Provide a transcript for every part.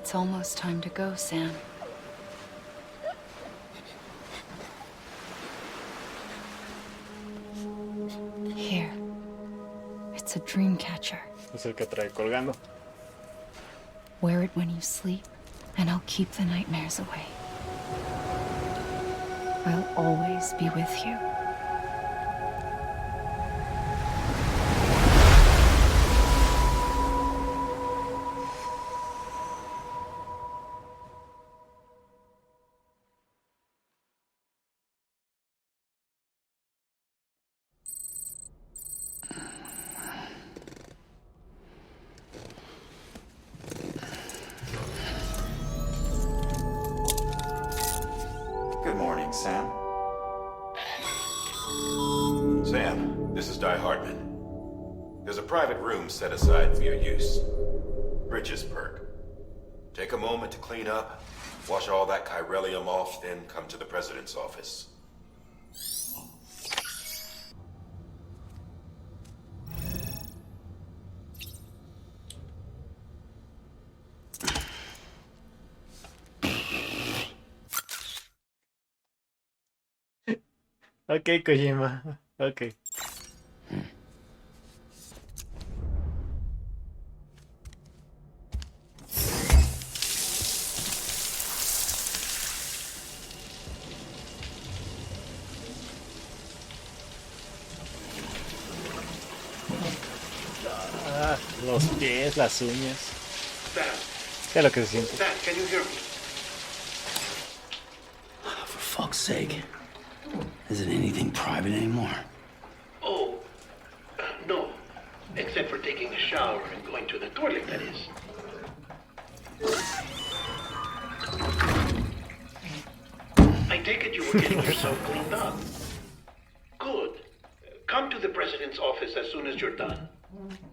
It's almost time to go, Sam. Here. It's a dream catcher. Es el que trae colgando. Wear it when you sleep, and I'll keep the nightmares away. I'll always be with you. Good morning, Sam. Sam, this is Di Hartman. There's a private room set aside for your use. Bridges perk. Take a moment to clean up, wash all that chiralium off, then come to the president's office. Ok, Kojima. Ok. Ah, los pies, las uñas. Sam, ¿Qué es lo que se siente? Sam, can you hear me? For fuck's sake. Isn't anything private anymore? Oh, no. Except for taking a shower and going to the toilet, that is. I take it you were getting yourself cleaned up. Good. Come to the president's office as soon as you're done.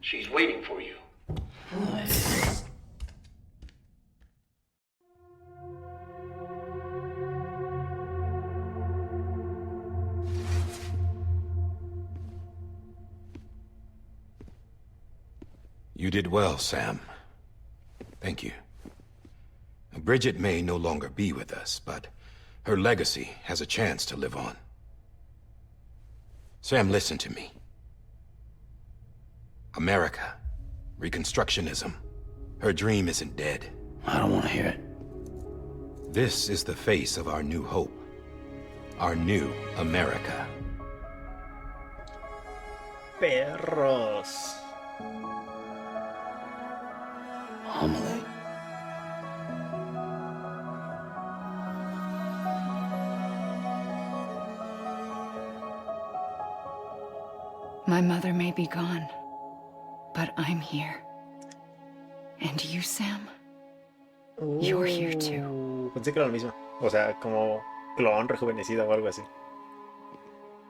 She's waiting for you. You did well, Sam. Thank you. Bridget may no longer be with us, but her legacy has a chance to live on. Sam, listen to me. America, Reconstructionism, her dream isn't dead. I don't want to hear it. This is the face of our new hope. Our new America. Perros. Amelie. My mother may be gone, but I'm here. And you, Sam? You're here too. Pensé que era lo mismo. O sea, como clon rejuvenecido o algo así.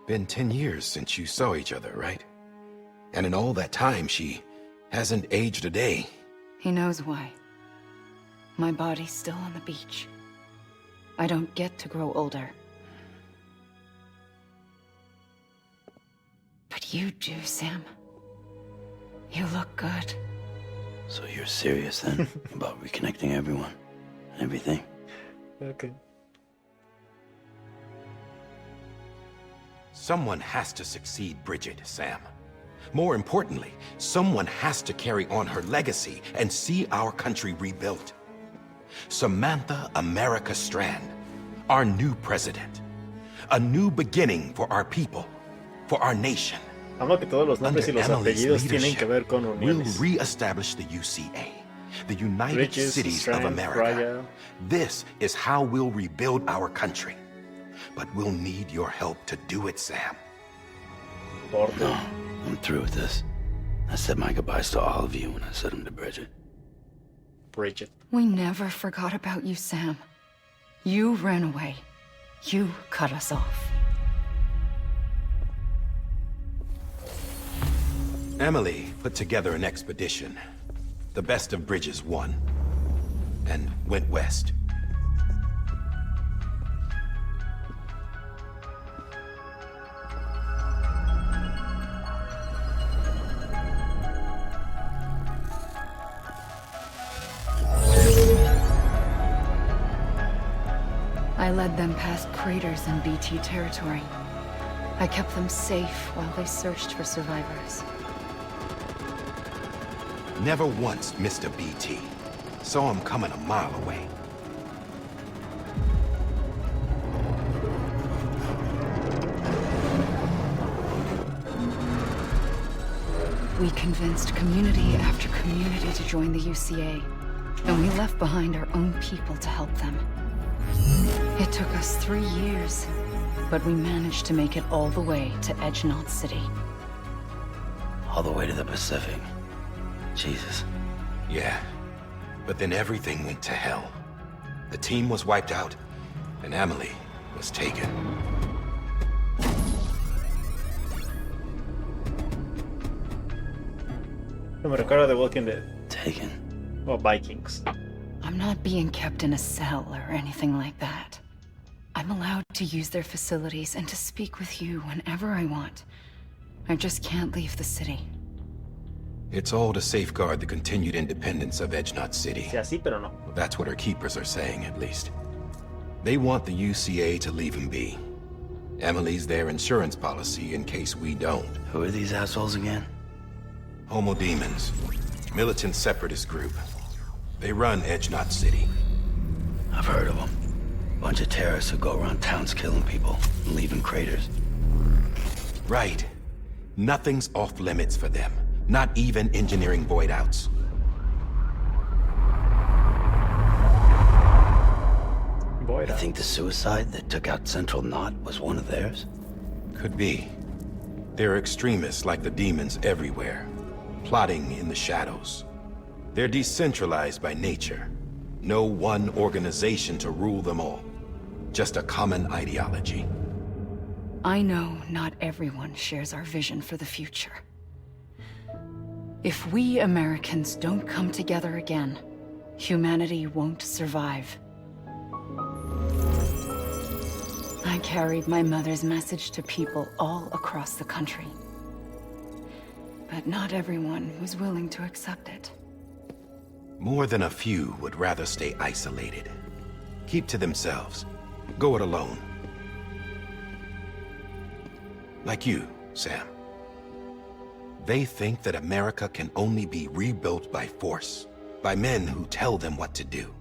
Been 10 years since you saw each other, right? And in all that time, she hasn't aged a day. He knows why. My body's still on the beach. I don't get to grow older. But you do, Sam. You look good. So you're serious then about reconnecting everyone and everything? Okay. Someone has to succeed Bridget, Sam. More importantly, someone has to carry on her legacy and see our country rebuilt. Samantha America Strand, our new president. A new beginning for our people, for our nation. Amo que todos los nombres y Under los Amelie's apellidos tienen leadership, que ver con we'll uniones. re-establish the UCA, the United Bridges, Cities Strand, of America. Raya. This is how we'll rebuild our country. But we'll need your help to do it, Sam. Porto. No, I'm through with this. I said my goodbyes to all of you when I said them to Bridget. Bridget. We never forgot about you, Sam. You ran away. You cut us off. Amelie put together an expedition. The best of Bridges won. And went west. I led them past craters in BT territory. I kept them safe while they searched for survivors. Never once missed a BT. Saw him coming a mile away. We convinced community after community to join the UCA, and we left behind our own people to help them. It took us 3 years, but we managed to make it all the way to Edgenot City. All the way to the Pacific. Jesus. Yeah, but then everything went to hell. The team was wiped out, and Amelie was taken. Me recuerda de Walking Dead Taken. o Vikings. I'm not being kept in a cell or anything like that. I'm allowed to use their facilities and to speak with you whenever I want. I just can't leave the city. It's all to safeguard the continued independence of Edgenot City. Sí, así, pero no. That's what her keepers are saying, at least. They want the UCA to leave him be. Emily's their insurance policy in case we don't. Who are these assholes again? Homo Demons. Militant separatist group. They run Edgenot City. I've heard of them. Bunch of terrorists who go around towns killing people and leaving craters. Right. Nothing's off limits for them. Not even engineering void outs. Voy You think the suicide that took out Central Knot was one of theirs? Could be. There are extremists like the demons everywhere, plotting in the shadows. They're decentralized by nature. No one organization to rule them all. Just a common ideology. I know not everyone shares our vision for the future. If we Americans don't come together again, humanity won't survive. I carried my mother's message to people all across the country. But not everyone was willing to accept it. More than a few would rather stay isolated. Keep to themselves. Go it alone. Like you, Sam. They think that America can only be rebuilt by force, by men who tell them what to do,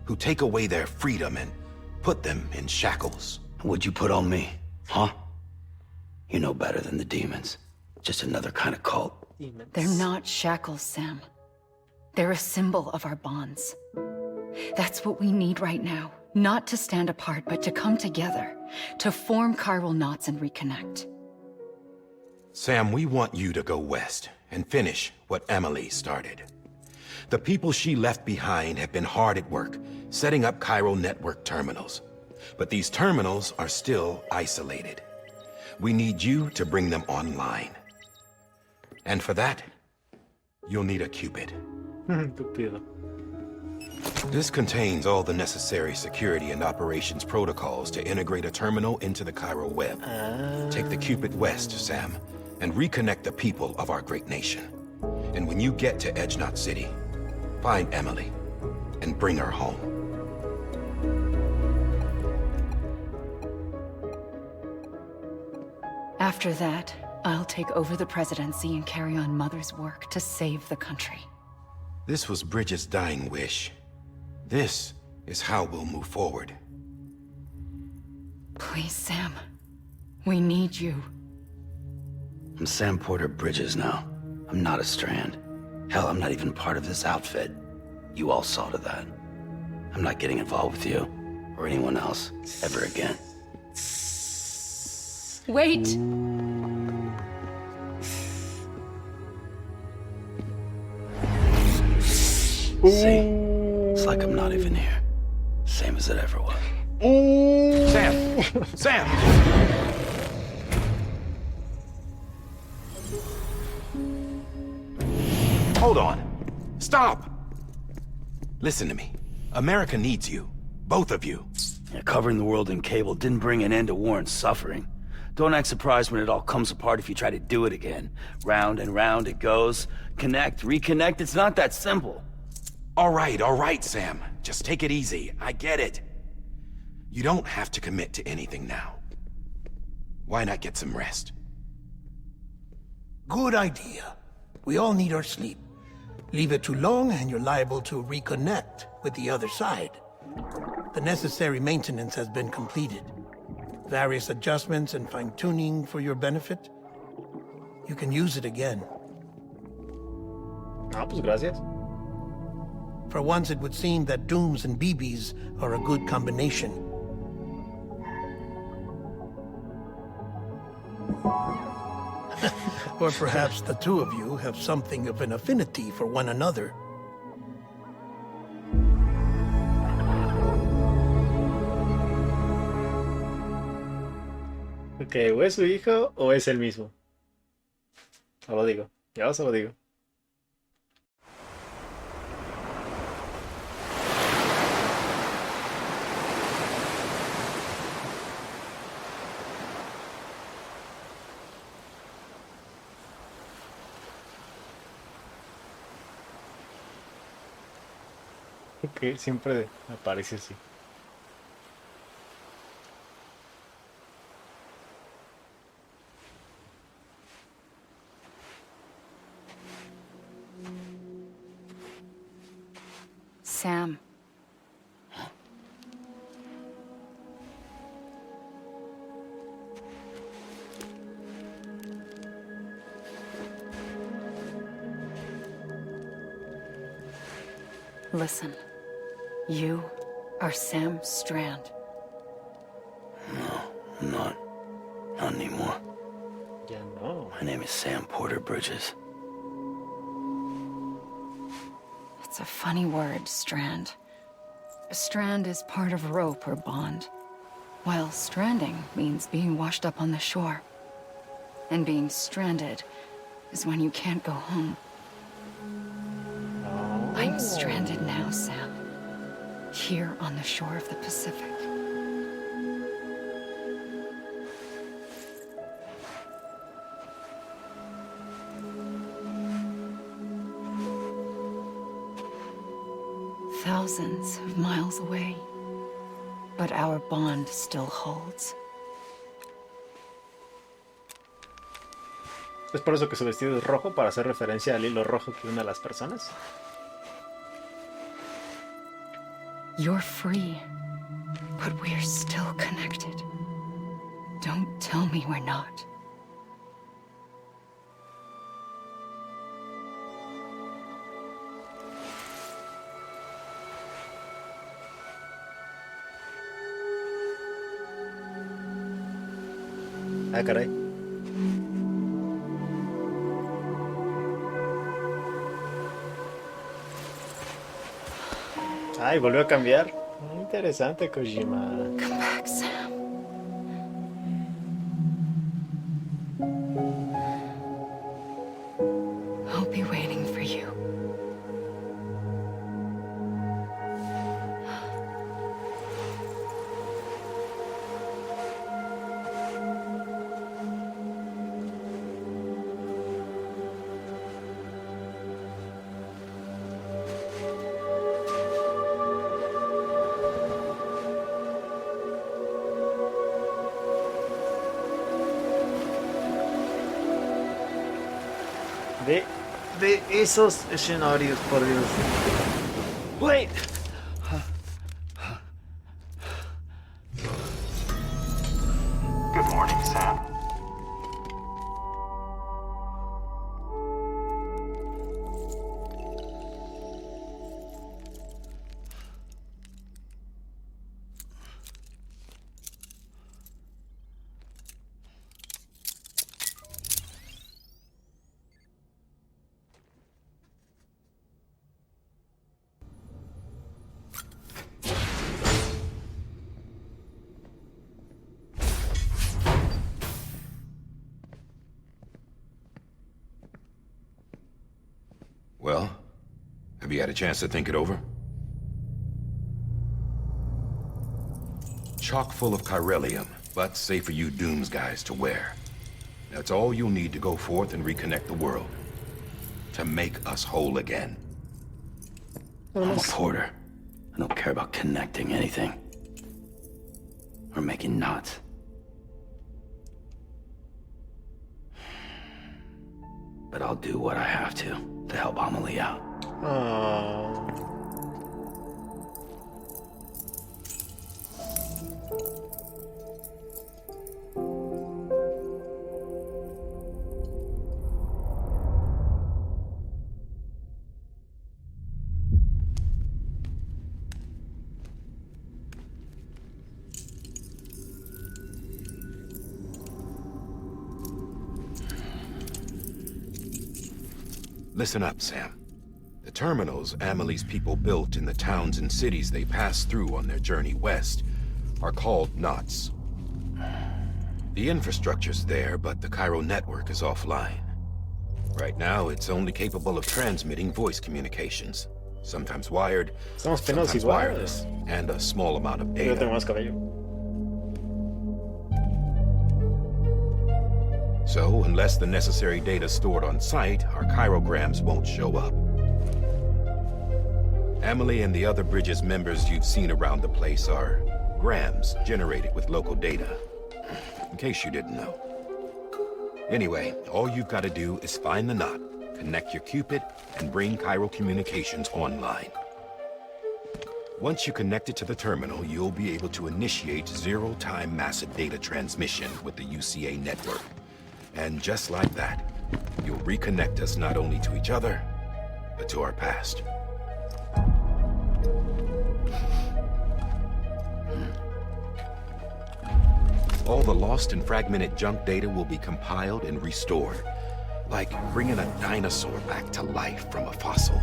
who take away their freedom and put them in shackles. What'd you put on me, huh? You know better than the demons. Just another kind of cult. Demons. They're not shackles, Sam. They're a symbol of our bonds. That's what we need right now. Not to stand apart, but to come together. To form chiral knots and reconnect. Sam, we want you to go west and finish what Amelie started. The people she left behind have been hard at work, setting up chiral network terminals. But these terminals are still isolated. We need you to bring them online. And for that, you'll need a Cupid. Estúpido. This contains all the necessary security and operations protocols to integrate a terminal into the chiral web. Take the Cupid west, Sam, and reconnect the people of our great nation. And when you get to Edgenot City, find Amelie and bring her home. After that, I'll take over the presidency and carry on Mother's work to save the country. This was Bridget's dying wish. This is how we'll move forward. Please, Sam. We need you. I'm Sam Porter Bridges now. I'm not a Strand. Hell, I'm not even part of this outfit. You all saw to that. I'm not getting involved with you, or anyone else, ever again. Wait! See? It's like I'm not even here. Same as it ever was. Sam! Sam! Hold on. Stop! Listen to me. America needs you. Both of you. Yeah, covering the world in cable didn't bring an end to war and suffering. Don't act surprised when it all comes apart if you try to do it again. Round and round it goes. Connect, reconnect, it's not that simple. All right, Sam. Just take it easy. I get it. You don't have to commit to anything now. Why not get some rest? Good idea. We all need our sleep. Leave it too long and you're liable to reconnect with the other side. The necessary maintenance has been completed. Various adjustments and fine-tuning for your benefit. You can use it again. Ah, pues gracias. For once, it would seem that Dooms and BBs are a good combination. Or perhaps the two of you have something of an affinity for one another. Ok, o es su hijo o es el mismo. O lo digo. Ya se lo digo. Que siempre aparece así. Sam. Listen. You are Sam Strand. No, I'm not. Not anymore. Ya no. My name is Sam Porter Bridges. It's a funny word, Strand. A strand is part of rope or bond, while stranding means being washed up on the shore. And being stranded is when you can't go home. I'm stranded now, Sam. Here on the shore of the Pacific. Thousands of miles away. But our bond still holds. ¿Es por eso que su vestido es rojo, para hacer referencia al hilo rojo que une a las personas? You're free, but we're still connected. Don't tell me we're not. Ah, caray. Ay, volvió a cambiar. Interesante, Kojima. Come back, Sam. I'll be waiting for you. De esos escenarios, por Dios. Wait. Good morning, Sam. Well, have you had a chance to think it over? Chock full of chiralium, but safe for you Dooms guys to wear. That's all you'll need to go forth and reconnect the world. To make us whole again. I'm a porter. I don't care about connecting anything. or making knots. But I'll do what I have to help Amelie out. Oh. Listen up, Sam. The terminals Amelie's people built in the towns and cities they passed through on their journey west are called knots. The infrastructure's there, but the Cairo network is offline. Right now, it's only capable of transmitting voice communications, sometimes wired, Somos penos sometimes iguales. wireless, and a small amount of Yo tengo data. más cabello. So, unless the necessary data stored on site, our chirograms won't show up. Amelie and the other Bridges members you've seen around the place are grams generated with local data. In case you didn't know. Anyway, all you've got to do is find the knot, connect your Cupid, and bring Cairo communications online. Once you connect it to the terminal, you'll be able to initiate zero-time massive data transmission with the UCA network. And just like that, you'll reconnect us not only to each other, but to our past. All the lost and fragmented junk data will be compiled and restored, like bringing a dinosaur back to life from a fossil.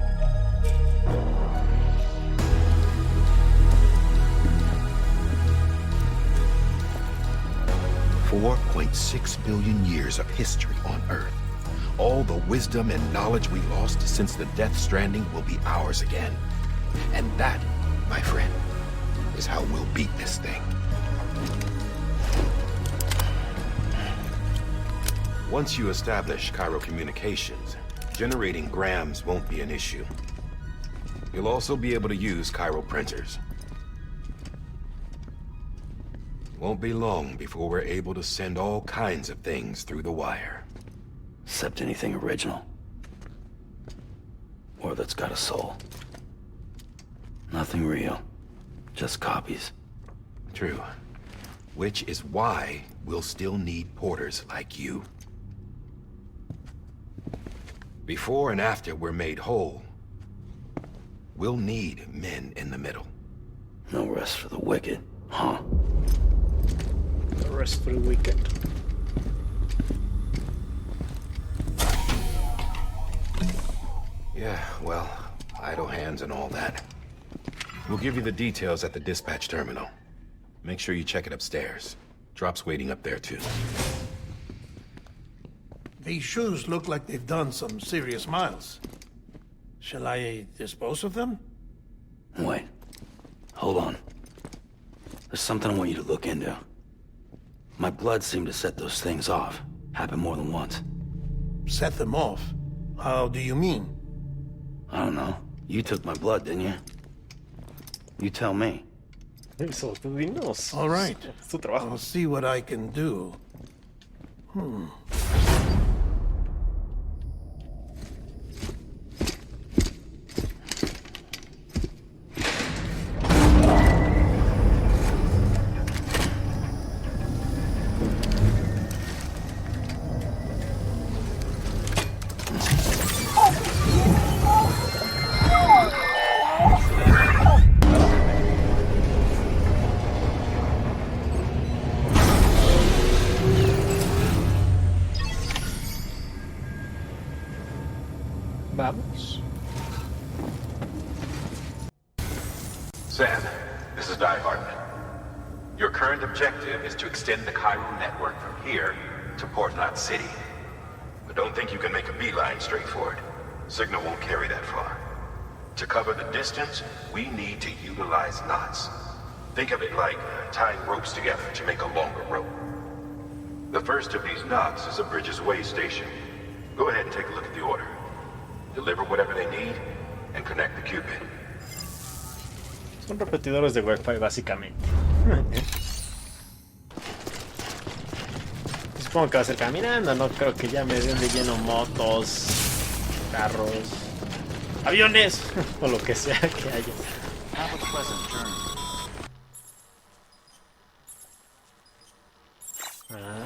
$4.6 billion years of history on Earth. All the wisdom and knowledge we lost since the Death Stranding will be ours again. And that, my friend, is how we'll beat this thing. Once you establish Cairo communications, generating grams won't be an issue. You'll also be able to use Cairo printers. Won't be long before we're able to send all kinds of things through the wire. Except anything original. Or that's got a soul. Nothing real. Just copies. True. Which is why we'll still need porters like you. Before and after we're made whole, we'll need men in the middle. No rest for the wicked, huh? The rest for the weekend. Yeah, well, idle hands and all that. We'll give you the details at the dispatch terminal. Make sure you check it upstairs. Drop's waiting up there, too. These shoes look like they've done some serious miles. Shall I dispose of them? Wait. Hold on. There's something I want you to look into. My blood seemed to set those things off. Happened more than once. Set them off? How do you mean? I don't know. You took my blood, didn't you? You tell me. Eso, tú dinos. All right. Es tu trabajo. I'll see what I can do. Vamos. Sam, this is Di Hartman. Your current objective is to extend the Cairo network from here to Port Knot City. But don't think you can make a beeline straight for it. Signal won't carry that far. To cover the distance, we need to utilize knots. Think of it like tying ropes together to make a longer rope. The first of these knots is a Bridges Way station. Go ahead and take a look at the order. Deliver whatever they need, and connect the Cupid. Son repetidores de Wi-Fi, básicamente. Supongo que va a ser caminando, no creo que ya me den de lleno motos, carros, aviones o lo que sea que haya. Have a pleasant journey. Ah.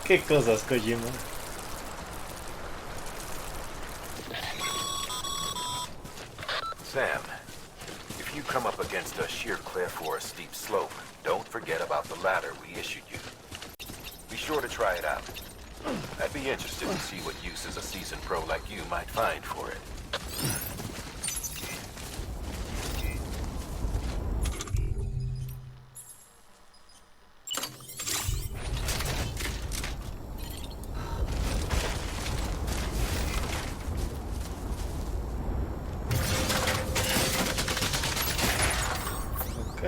Qué cosas, Kojima. Sam, if you come up against a sheer cliff or a steep slope, don't forget about the ladder we issued you. Be sure to try it out. I'd be interested to see what uses a seasoned pro like you might find for it. Ok.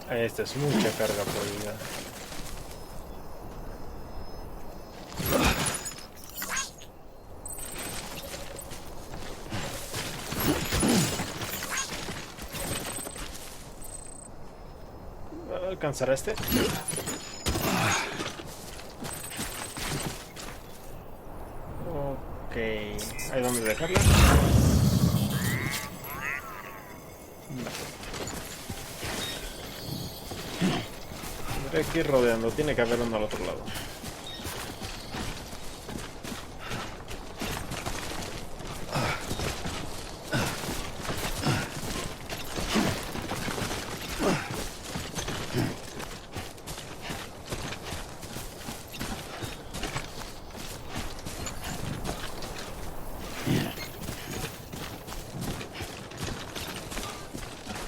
Esta es mucha carga por vida. ¿Alcanzará este? Ok. ¿Hay dónde dejarla? Tendré que ir rodeando. Tiene que haber uno al otro lado.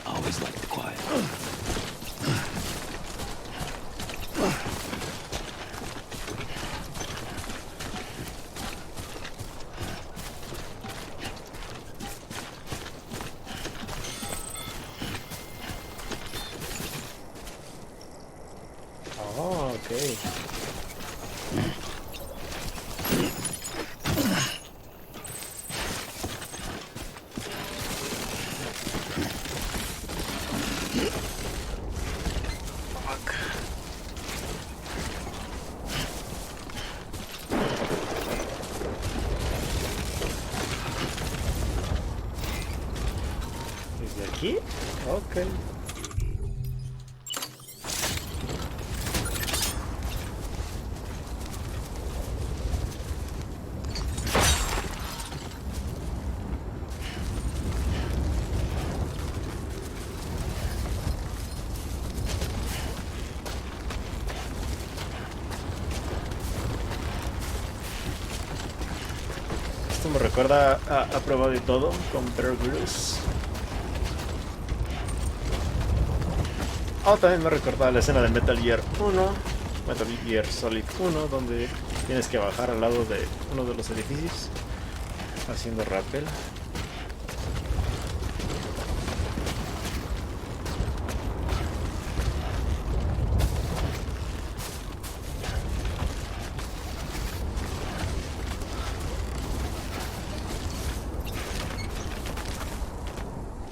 Always liked quiet. Oh, ok. ¿Desde aquí? Ok. Esto me recuerda a Prueba de Todo con Bear Grylls. También me recuerda a la escena de Metal Gear 1, Metal Gear Solid 1, donde tienes que bajar al lado de uno de los edificios haciendo rappel.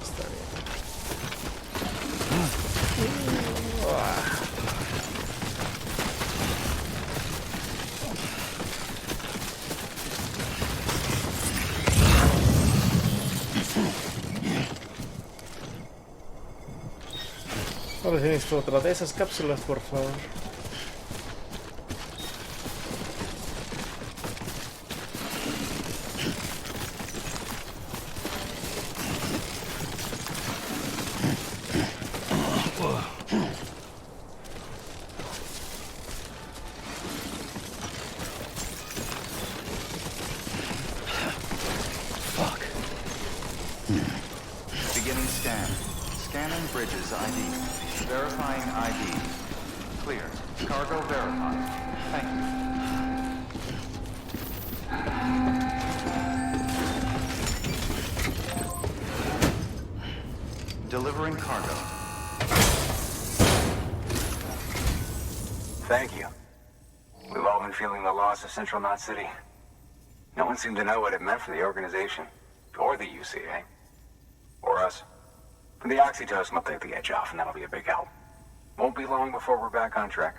Está bien. Ahora sí necesito otra de esas cápsulas, por favor. Fuck. Beginning scan. Scanning bridges ID. Verifying ID. Clear. Cargo verified. Thank you. Delivering cargo. Thank you. We've all been feeling the loss of Central Knot City. No one seemed to know what it meant for the organization, or the UCA, or us. The oxytocin will take the edge off, and that'll be a big help. Won't be long before we're back on track.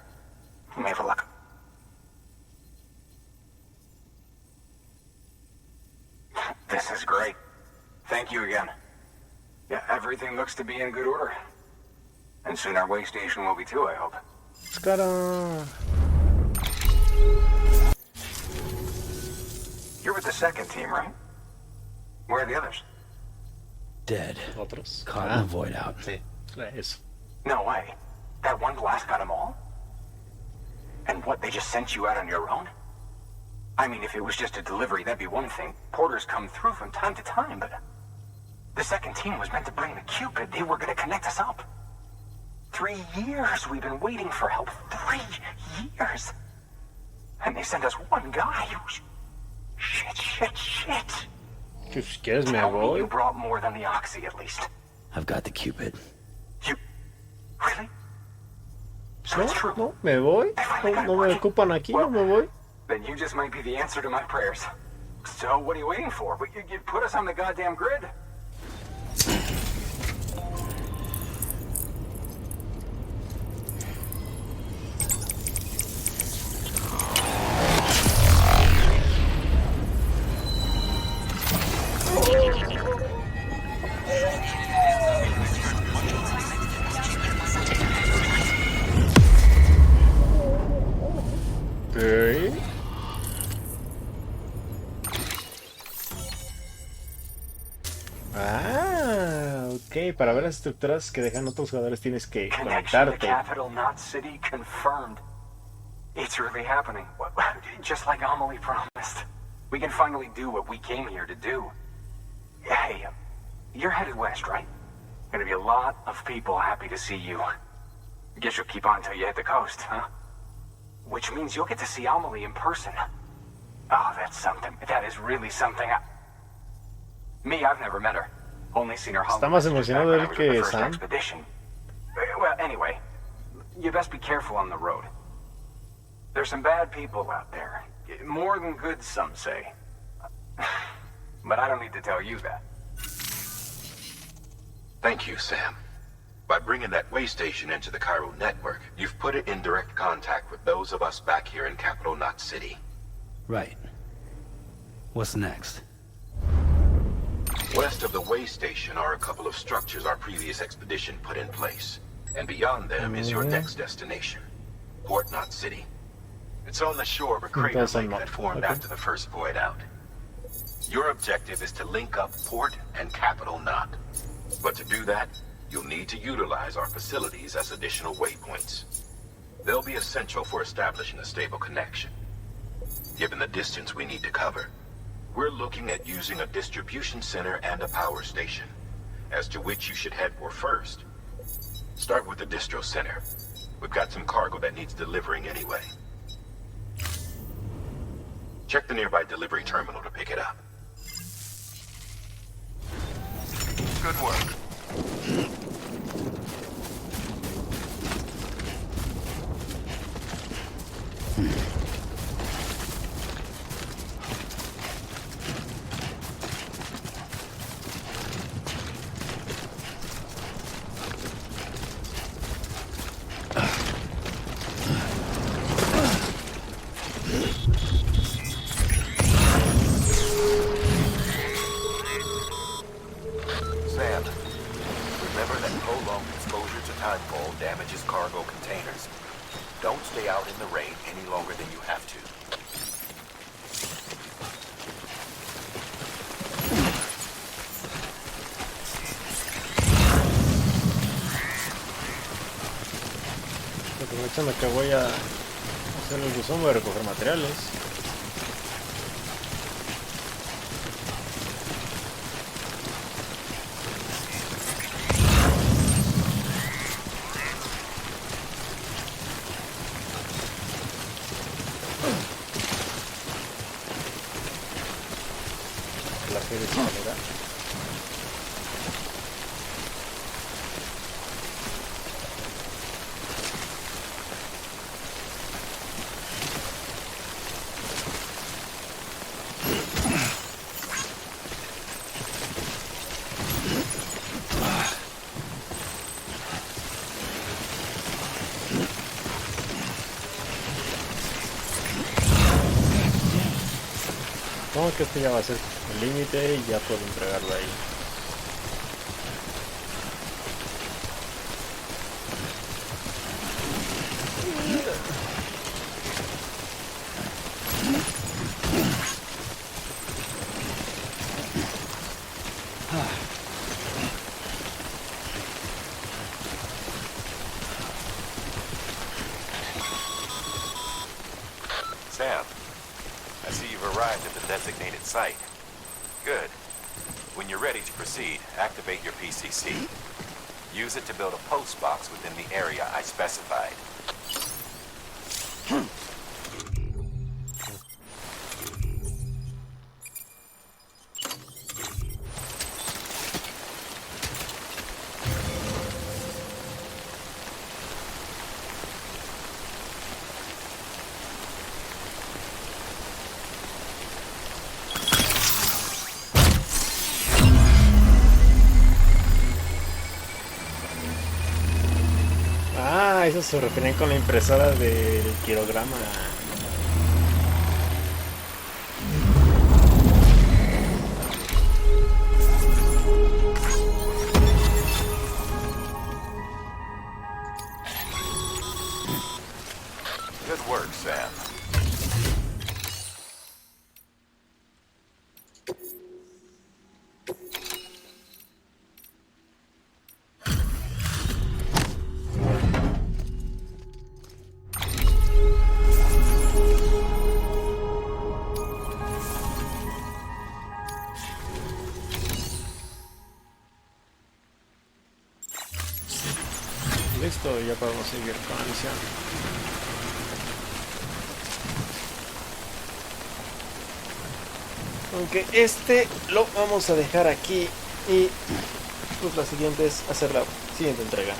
You may have luck. This is great. Thank you again. Yeah, everything looks to be in good order. And soon our way station will be too, I hope. ¡Cara! You're with the second team, right? Where are the others? Dead. Otros. Caught in the void out. Sí, eso. No way. That one blast got them all? And what, they just sent you out on your own? I mean, if it was just a delivery, that'd be one thing. Porters come through from time to time, but... The second team was meant to bring the Cupid. They were going to connect us up. 3 years we've been waiting for help. 3 years. And they sent us one guy. Shit. Pues, ¿quieres me Tell me voy? you brought more than the Oxy, at least. I've got the Cupid. You... Really? So No, it's true. no, me voy. No me ocupan aquí, no me voy. Then you just might be the answer to my prayers. So what are you waiting for? You put us on the goddamn grid. Ok. Ok, para ver las estructuras que dejan otros jugadores tienes que Connection to conectarte. capital, not city, confirmed. It's really happening. Just like Amelie promised. We can finally do what we came here to do. Hey, you're headed west, right? Gonna be a lot of people happy to see you. Guess you'll keep on till you hit the coast, huh? Which means you'll get to see Amelie in person. Oh, that's something. That is really something. Me, I've never met her. Only seen her Está más emocionado él que first Sam. expedition. Well, anyway, you best be careful on the road. There's some bad people out there. More than good, some say. But I don't need to tell you that. Thank you, Sam. By bringing that way station into the Cairo network, you've put it in direct contact with those of us back here in Capital Knot City. Right. What's next? West of the way station are a couple of structures our previous expedition put in place. And beyond them is your next destination, Port Knot City. It's on the shore of a crater lake that formed after the first void out. Your objective is to link up Port and Capital Knot. But to do that, you'll need to utilize our facilities as additional waypoints. They'll be essential for establishing a stable connection. Given the distance we need to cover, we're looking at using a distribution center and a power station, as to which you should head for first. Start with the distro center. We've got some cargo that needs delivering anyway. Check the nearby delivery terminal to pick it up. Good work. Sam, remember that prolonged exposure to timefall damages cargo containers. Don't stay out in the rain any longer than you have to. Aprovechando que voy a hacer el buzón, voy a recoger materiales. La que de esta manera. supongo que este ya va a ser el límite y ya puedo entregarlo ahí. Sam, I see you've arrived at the designated site. Good. When you're ready to proceed, activate your PCC. Use it to build a post box within the area I specified. Ah, eso se refieren con la impresora del quirograma. Good work, Sam. Listo, ya podemos seguir con la misión. Aunque este lo vamos a dejar aquí y pues la siguiente es hacer la siguiente entrega.